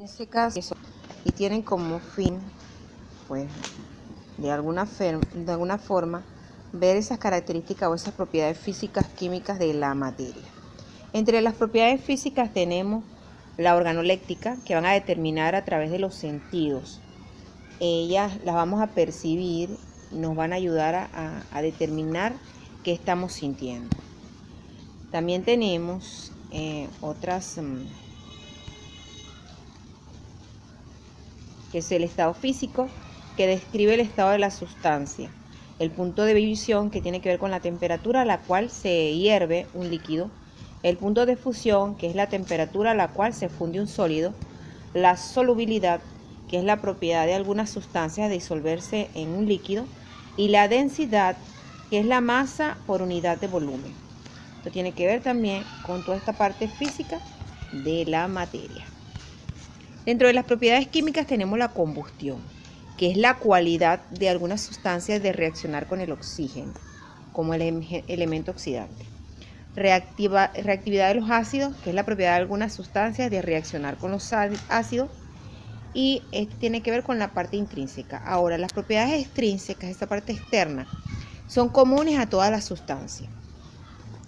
este caso y tienen como fin, pues, de alguna forma, ver esas características o esas propiedades físicas químicas de la materia. Entre las propiedades físicas tenemos la organoléctica, que van a determinar a través de los sentidos. Ellas las vamos a percibir, nos van a ayudar a determinar qué estamos sintiendo. También tenemos otras, que es el estado físico, que describe el estado de la sustancia. El punto de ebullición, que tiene que ver con la temperatura a la cual se hierve un líquido. El punto de fusión, que es la temperatura a la cual se funde un sólido. La solubilidad, que es la propiedad de algunas sustancias de disolverse en un líquido. Y la densidad, que es la masa por unidad de volumen. Esto tiene que ver también con toda esta parte física de la materia. Dentro de las propiedades químicas tenemos la combustión, que es la cualidad de algunas sustancias de reaccionar con el oxígeno, como el elemento oxidante. Reactividad de los ácidos, que es la propiedad de algunas sustancias de reaccionar con los ácidos, y esto tiene que ver con la parte intrínseca. Ahora, las propiedades extrínsecas, esta parte externa, son comunes a todas las sustancias.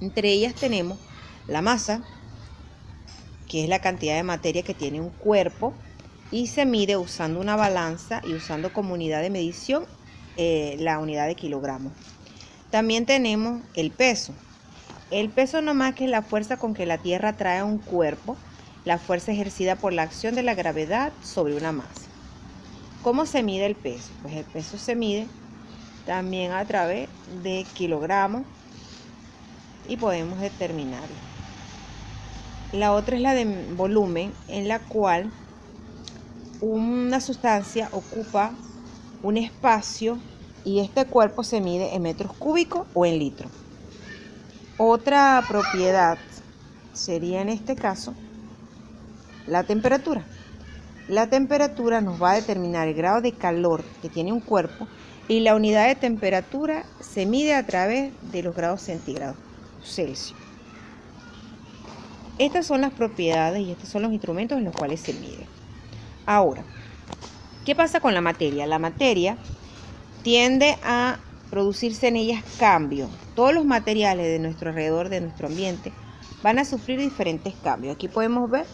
Entre ellas tenemos la masa, que es la cantidad de materia que tiene un cuerpo y se mide usando una balanza y usando como unidad de medición la unidad de kilogramos. También tenemos el peso. El peso no más que la fuerza con que la Tierra atrae un cuerpo, la fuerza ejercida por la acción de la gravedad sobre una masa. ¿Cómo se mide el peso? Pues el peso se mide también a través de kilogramos y podemos determinarlo. La otra es la de volumen, en la cual una sustancia ocupa un espacio y este cuerpo se mide en metros cúbicos o en litros. Otra propiedad sería en este caso la temperatura. La temperatura nos va a determinar el grado de calor que tiene un cuerpo y la unidad de temperatura se mide a través de los grados centígrados, Celsius. Estas son las propiedades y estos son los instrumentos en los cuales se mide. Ahora, ¿qué pasa con la materia? La materia tiende a producirse en ellas cambios. Todos los materiales de nuestro alrededor, de nuestro ambiente, van a sufrir diferentes cambios. Aquí podemos ver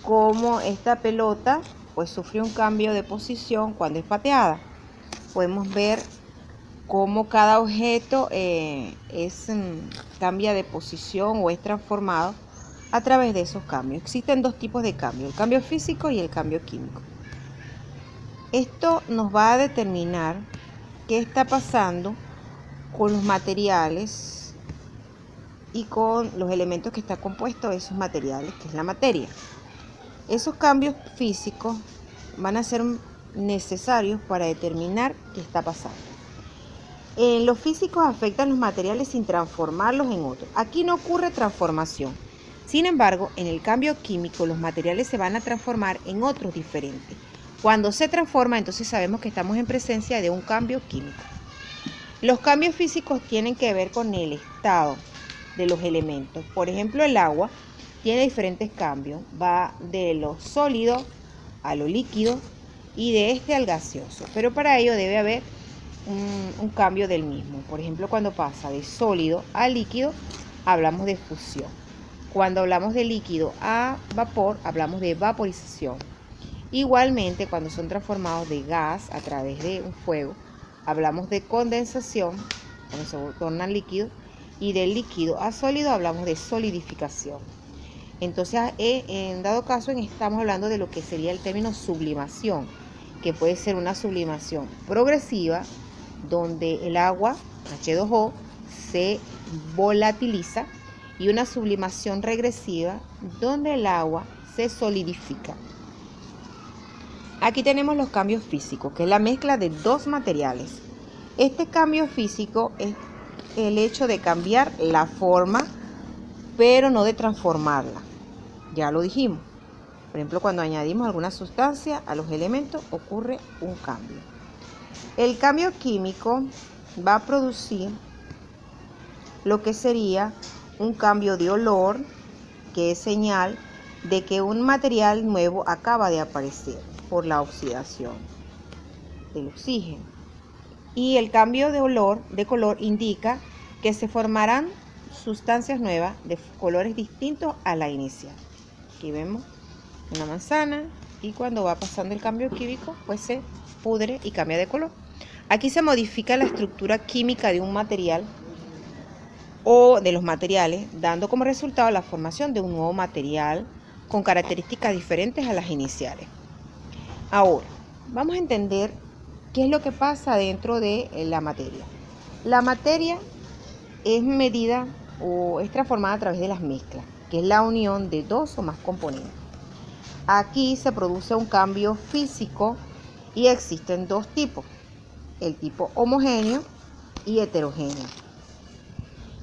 cómo esta pelota pues sufre un cambio de posición cuando es pateada. Podemos ver cómo cada objeto cambia de posición o es transformado a través de esos cambios. Existen dos tipos de cambios, el cambio físico y el cambio químico. Esto nos va a determinar qué está pasando con los materiales y con los elementos que está compuesto de esos materiales, que es la materia. Esos cambios físicos van a ser necesarios para determinar qué está pasando. Los físicos afectan los materiales sin transformarlos en otros. Aquí no ocurre transformación. Sin embargo, en el cambio químico, los materiales se van a transformar en otros diferentes. Cuando se transforma, entonces sabemos que estamos en presencia de un cambio químico. Los cambios físicos tienen que ver con el estado de los elementos. Por ejemplo, el agua tiene diferentes cambios. Va de lo sólido a lo líquido y de este al gaseoso. Pero para ello debe haber un cambio del mismo. Por ejemplo, cuando pasa de sólido a líquido, hablamos de fusión. Cuando hablamos de líquido a vapor, hablamos de vaporización. Igualmente, cuando son transformados de gas a través de un fuego, hablamos de condensación, cuando se tornan líquido, y de líquido a sólido hablamos de solidificación. Entonces, en dado caso, estamos hablando de lo que sería el término sublimación, que puede ser una sublimación progresiva, donde el agua, H2O, se volatiliza, y una sublimación regresiva, donde el agua se solidifica. Aquí tenemos los cambios físicos, que es la mezcla de dos materiales. Este cambio físico es el hecho de cambiar la forma, pero no de transformarla. Ya lo dijimos. Por ejemplo, cuando añadimos alguna sustancia a los elementos, ocurre un cambio. El cambio químico va a producir lo que sería un cambio de olor, que es señal de que un material nuevo acaba de aparecer por la oxidación del oxígeno. Y el cambio de color indica que se formarán sustancias nuevas de colores distintos a la inicial. Aquí vemos una manzana y cuando va pasando el cambio químico, pues se pudre y cambia de color. Aquí se modifica la estructura química de un material o de los materiales, dando como resultado la formación de un nuevo material con características diferentes a las iniciales. Ahora, vamos a entender qué es lo que pasa dentro de la materia. La materia es medida o es transformada a través de las mezclas, que es la unión de dos o más componentes. Aquí se produce un cambio físico y existen dos tipos, el tipo homogéneo y heterogéneo.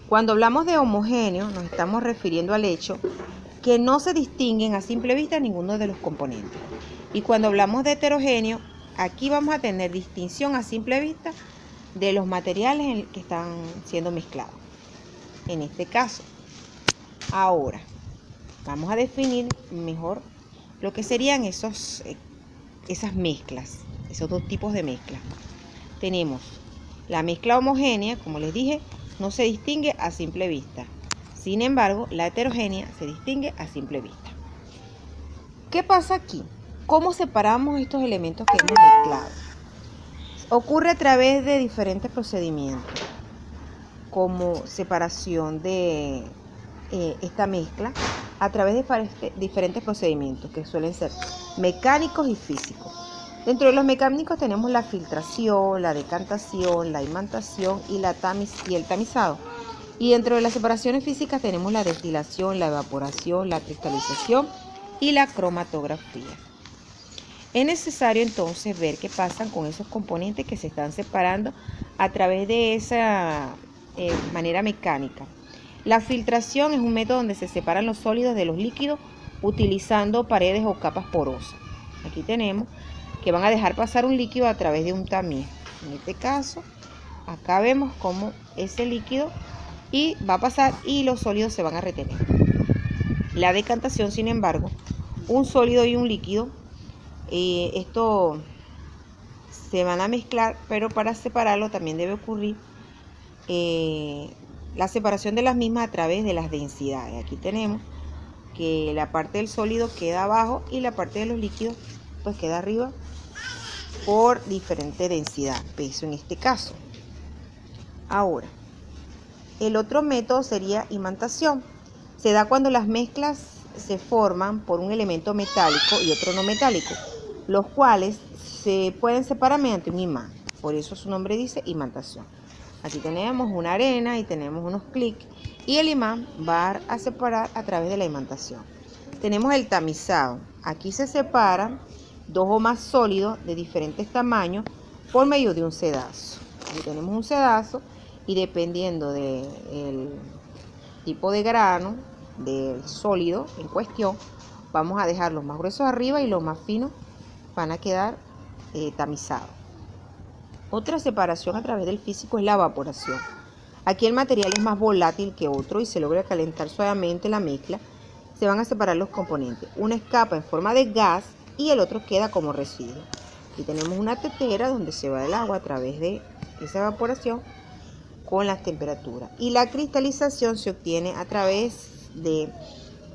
Cuando hablamos de homogéneo nos estamos refiriendo al hecho que no se distinguen a simple vista ninguno de los componentes. Y cuando hablamos de heterogéneo, aquí vamos a tener distinción a simple vista de los materiales que están siendo mezclados. En este caso, ahora vamos a definir mejor lo que serían esas mezclas, esos dos tipos de mezclas. Tenemos la mezcla homogénea, como les dije, no se distingue a simple vista. Sin embargo, la heterogénea se distingue a simple vista. ¿Qué pasa aquí? ¿Cómo separamos estos elementos que hemos mezclado? Ocurre a través de diferentes procedimientos, como separación de esta mezcla a través de diferentes procedimientos que suelen ser mecánicos y físicos. Dentro de los mecánicos tenemos la filtración, la decantación, la imantación y el tamizado. Y dentro de las separaciones físicas tenemos la destilación, la evaporación, la cristalización y la cromatografía. Es necesario entonces ver qué pasa con esos componentes que se están separando a través de esa manera mecánica. La filtración es un método donde se separan los sólidos de los líquidos utilizando paredes o capas porosas. Aquí tenemos que van a dejar pasar un líquido a través de un tamiz. En este caso, acá vemos cómo ese líquido va a pasar y los sólidos se van a retener. La decantación, sin embargo, un sólido y un líquido, esto se van a mezclar, pero para separarlo también debe ocurrir la separación de las mismas a través de las densidades. Aquí tenemos que la parte del sólido queda abajo y la parte de los líquidos pues queda arriba por diferente densidad, peso en este caso. Ahora, el otro método sería imantación. Se da cuando las mezclas se forman por un elemento metálico y otro no metálico, los cuales se pueden separar mediante un imán. Por eso su nombre dice imantación. Aquí tenemos una arena y tenemos unos clics y el imán va a separar a través de la imantación. Tenemos el tamizado. Aquí se separan dos o más sólidos de diferentes tamaños por medio de un sedazo. Aquí tenemos un sedazo y dependiendo del tipo de grano del sólido en cuestión, vamos a dejar los más gruesos arriba y los más finos van a quedar tamizados. Otra separación a través del físico es la evaporación. Aquí el material es más volátil que otro y se logra calentar suavemente la mezcla. Se van a separar los componentes. Uno escapa en forma de gas y el otro queda como residuo. Aquí tenemos una tetera donde se va el agua a través de esa evaporación con las temperaturas. Y la cristalización se obtiene a través de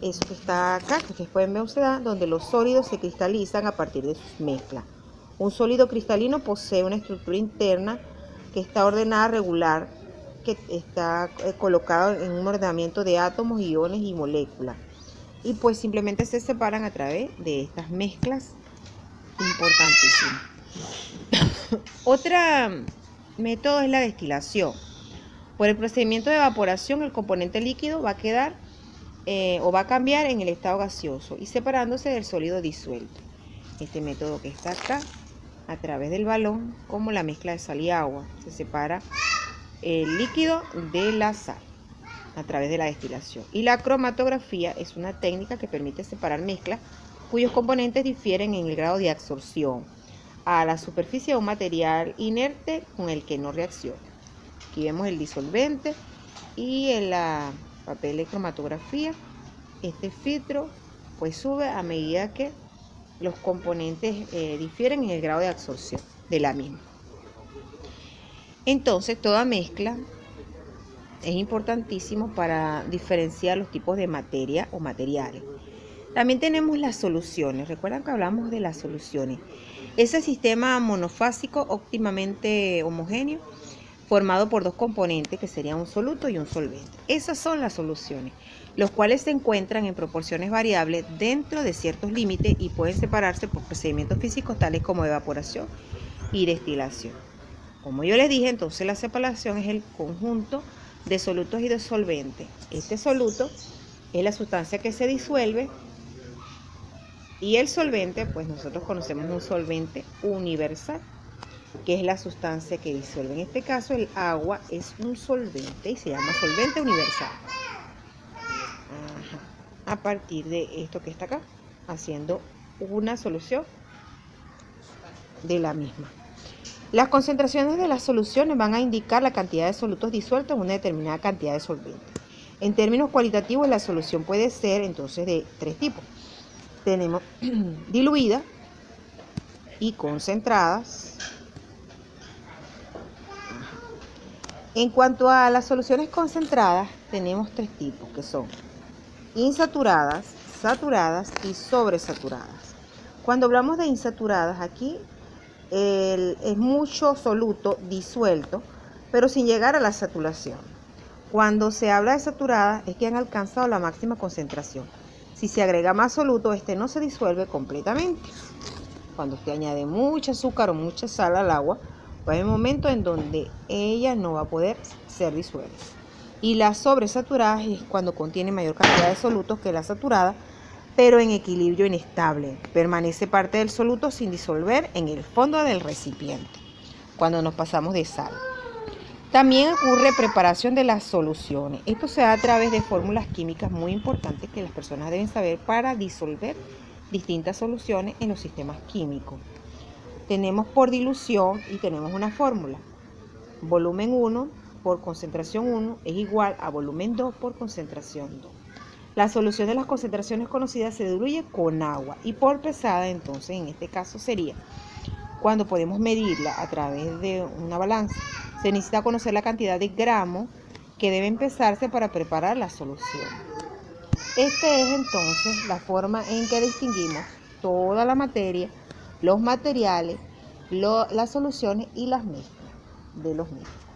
eso que está acá, que ustedes pueden ver donde los sólidos se cristalizan a partir de sus mezclas. Un sólido cristalino posee una estructura interna que está ordenada regular, que está colocado en un ordenamiento de átomos, iones y moléculas. Y pues simplemente se separan a través de estas mezclas importantísimas. Otro método es la destilación. Por el procedimiento de evaporación, el componente líquido va a quedar va a cambiar en el estado gaseoso y separándose del sólido disuelto. Este método que está acá, a través del balón, como la mezcla de sal y agua, se separa el líquido de la sal a través de la destilación. Y la cromatografía es una técnica que permite separar mezclas cuyos componentes difieren en el grado de absorción a la superficie de un material inerte con el que no reacciona. Aquí vemos el disolvente y el papel de cromatografía, este filtro pues sube a medida que los componentes difieren en el grado de absorción de la misma. Entonces, toda mezcla es importantísimo para diferenciar los tipos de materia o materiales. También tenemos las soluciones. Recuerdan que hablamos de las soluciones. Ese sistema monofásico óptimamente homogéneo formado por dos componentes que serían un soluto y un solvente. Esas son las soluciones, los cuales se encuentran en proporciones variables dentro de ciertos límites y pueden separarse por procedimientos físicos tales como evaporación y destilación. Como yo les dije, entonces la separación es el conjunto de solutos y de solventes. Este soluto es la sustancia que se disuelve y el solvente, pues nosotros conocemos un solvente universal, que es la sustancia que disuelve. En este caso el agua es un solvente y se llama solvente universal. A partir de esto que está acá, haciendo una solución de la misma. Las concentraciones de las soluciones van a indicar la cantidad de solutos disueltos en una determinada cantidad de solvente. En términos cualitativos, la solución puede ser entonces de tres tipos. Tenemos diluidas y concentradas. En cuanto a las soluciones concentradas, tenemos tres tipos, que son insaturadas, saturadas y sobresaturadas. Cuando hablamos de insaturadas, aquí es mucho soluto disuelto, pero sin llegar a la saturación. Cuando se habla de saturadas, es que han alcanzado la máxima concentración. Si se agrega más soluto, este no se disuelve completamente. Cuando usted añade mucho azúcar o mucha sal al agua, va a haber un momento en donde ella no va a poder ser disuelta. Y la sobresaturada es cuando contiene mayor cantidad de solutos que la saturada, pero en equilibrio inestable. Permanece parte del soluto sin disolver en el fondo del recipiente, cuando nos pasamos de sal. También ocurre preparación de las soluciones. Esto se da a través de fórmulas químicas muy importantes que las personas deben saber para disolver distintas soluciones en los sistemas químicos. Tenemos por dilución y tenemos una fórmula. Volumen 1 por concentración 1 es igual a volumen 2 por concentración 2. La solución de las concentraciones conocidas se diluye con agua y por pesada, entonces en este caso sería cuando podemos medirla a través de una balanza. Se necesita conocer la cantidad de gramos que deben pesarse para preparar la solución. Esta es entonces la forma en que distinguimos toda la materia, los materiales, las soluciones y las mezclas de los mismos.